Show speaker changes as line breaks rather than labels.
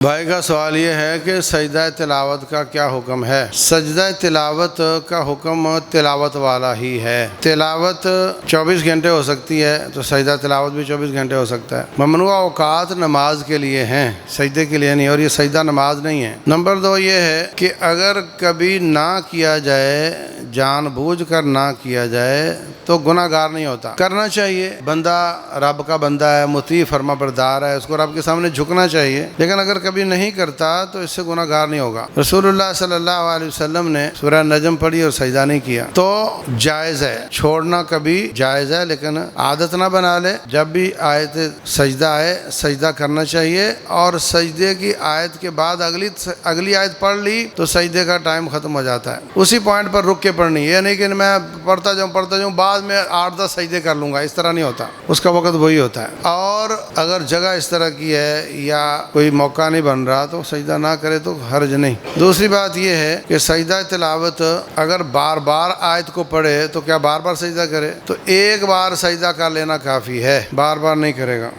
بھائی کا سوال یہ ہے کہ سجدہ تلاوت کا کیا حکم ہے؟ سجدہ تلاوت کا حکم تلاوت والا ہی ہے۔ تلاوت 24 گھنٹے ہو سکتی ہے تو سجدہ تلاوت بھی 24 گھنٹے ہو سکتا ہے۔ ممنوع اوقات نماز کے لیے ہیں، سجدے کے لیے نہیں، اور یہ سجدہ نماز نہیں ہے۔ نمبر 2 یہ ہے کہ اگر کبھی نہ کیا جائے، جان بوجھ کر نہ کیا جائے تو گناہ گار نہیں ہوتا، کرنا چاہیے۔ بندہ رب کا بندہ ہے، مطیع فرما بردار ہے، اس کو رب کے سامنے جھکنا چاہیے، لیکن اگر کبھی نہیں کرتا تو اس سے گناہ گار نہیں ہوگا۔ رسول اللہ صلی اللہ علیہ وسلم نے سورہ نجم پڑھی اور سجدہ نہیں کیا تو جائز ہے، چھوڑنا کبھی جائز ہے، لیکن عادت نہ بنا لے۔ جب بھی آیت سجدہ آئے سجدہ کرنا چاہیے، اور سجدے کی آیت کے بعد اگلی آیت پڑھ لی تو سجدے کا ٹائم ختم ہو جاتا ہے، اسی پوائنٹ پر رک کے پڑھنی۔ یہ نہیں کہ میں پڑھتا جاؤں بعد میں 8-10 سجدے کر لوں گا، اس طرح نہیں ہوتا، اس کا وقت وہی ہوتا ہے۔ اور اگر جگہ اس طرح کی ہے یا کوئی موقع نہیں بن رہا تو سجدہ نہ کرے تو حرج نہیں۔ دوسری بات یہ ہے کہ سجدہ تلاوت اگر بار بار آیت کو پڑھے تو کیا بار بار سجدہ کرے؟ تو ایک بار سجدہ کر لینا کافی ہے، بار بار نہیں کرے گا۔